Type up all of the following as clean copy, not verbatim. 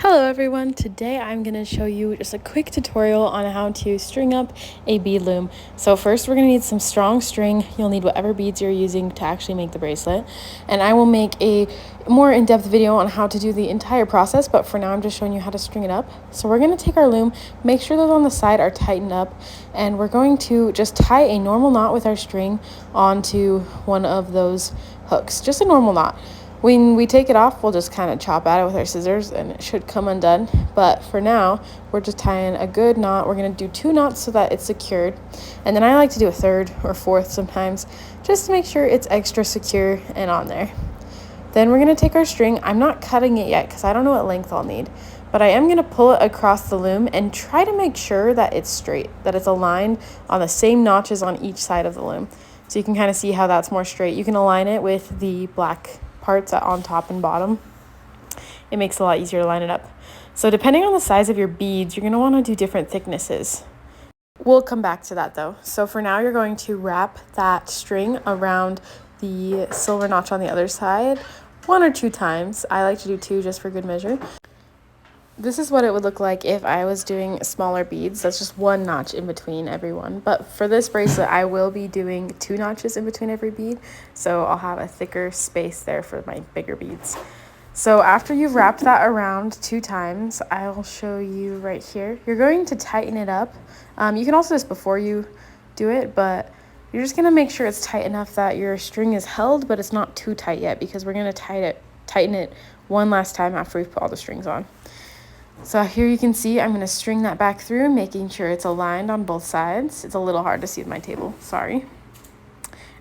Hello everyone, today I'm going to show you just a quick tutorial on how to string up a bead loom. So first we're going to need some strong string. You'll need whatever beads you're using to actually make the bracelet. And I will make a more in-depth video on how to do the entire process, but for now I'm just showing you how to string it up. So we're going to take our loom, make sure those on the side are tightened up, and we're going to just tie a normal knot with our string onto one of those hooks, just a normal knot. When we take it off, we'll just kind of chop at it with our scissors and it should come undone. But for now, we're just tying a good knot. We're going to do 2 knots so that it's secured. And then I like to do a 3rd or 4th sometimes, just to make sure it's extra secure and on there. Then we're going to take our string. I'm not cutting it yet because I don't know what length I'll need. But I am going to pull it across the loom and try to make sure that it's straight, that it's aligned on the same notches on each side of the loom. So you can kind of see how that's more straight. You can align it with the black parts on top and bottom. It makes it a lot easier to line it up. So depending on the size of your beads, you're going to want to do different thicknesses. We'll come back to that though. So for now, you're going to wrap that string around the silver notch on the other side 1 or 2 times. I like to do 2 just for good measure. This is what it would look like if I was doing smaller beads. That's just 1 notch in between every one. But for this bracelet, I will be doing 2 notches in between every bead. So I'll have a thicker space there for my bigger beads. So after you've wrapped that around 2 times, I'll show you right here. You're going to tighten it up. You can also do this before you do it, but you're just going to make sure it's tight enough that your string is held, but it's not too tight yet because we're going to tighten it one last time after we've put all the strings on. So here you can see I'm going to string that back through, making sure it's aligned on both sides. It's a little hard to see with my table, sorry.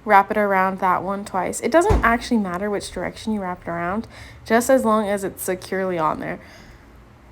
Wrap it around that one twice. It doesn't actually matter which direction you wrap it around, just as long as it's securely on there.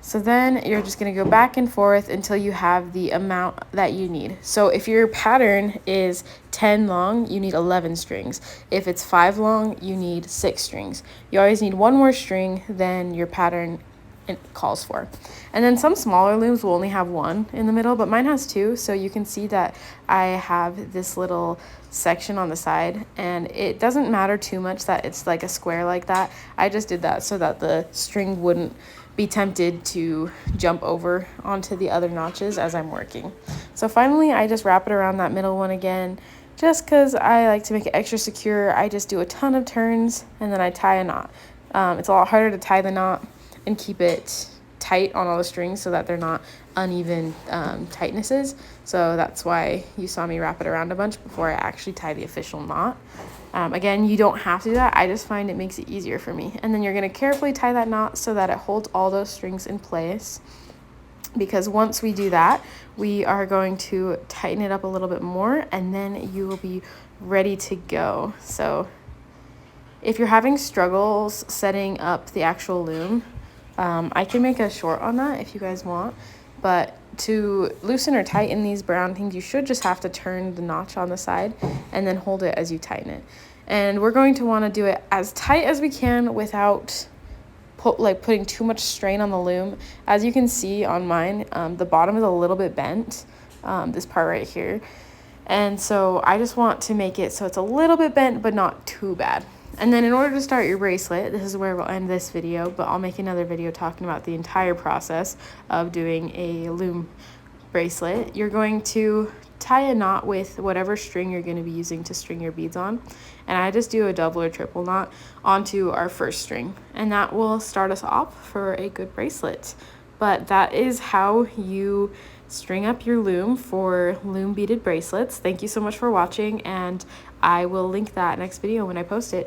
So then you're just going to go back and forth until you have the amount that you need. So if your pattern is 10 long, you need 11 strings. If it's 5 long, you need 6 strings. You always need 1 more string than your pattern it calls for. And then some smaller looms will only have 1 in the middle, but mine has 2, so you can see that I have this little section on the side, and it doesn't matter too much that it's like a square like that. I just did that so that the string wouldn't be tempted to jump over onto the other notches as I'm working. So finally I just wrap it around that middle one again, just because I like to make it extra secure. I just do a ton of turns and then I tie a knot. It's a lot harder to tie the knot and keep it tight on all the strings so that they're not uneven tightnesses. So that's why you saw me wrap it around a bunch before I actually tie the official knot. Again, you don't have to do that. I just find it makes it easier for me. And then you're going to carefully tie that knot so that it holds all those strings in place. Because once we do that, we are going to tighten it up a little bit more and then you will be ready to go. So if you're having struggles setting up the actual loom, I can make a short on that if you guys want, but to loosen or tighten these brown things, you should just have to turn the notch on the side and then hold it as you tighten it. And we're going to want to do it as tight as we can without putting too much strain on the loom. As you can see on mine, the bottom is a little bit bent, this part right here. And so I just want to make it so it's a little bit bent, but not too bad. And then in order to start your bracelet, this is where we'll end this video, but I'll make another video talking about the entire process of doing a loom bracelet. You're going to tie a knot with whatever string you're going to be using to string your beads on. And I just do a double or triple knot onto our first string. And that will start us off for a good bracelet. But that is how you string up your loom for loom beaded bracelets. Thank you so much for watching, and I will link that next video when I post it.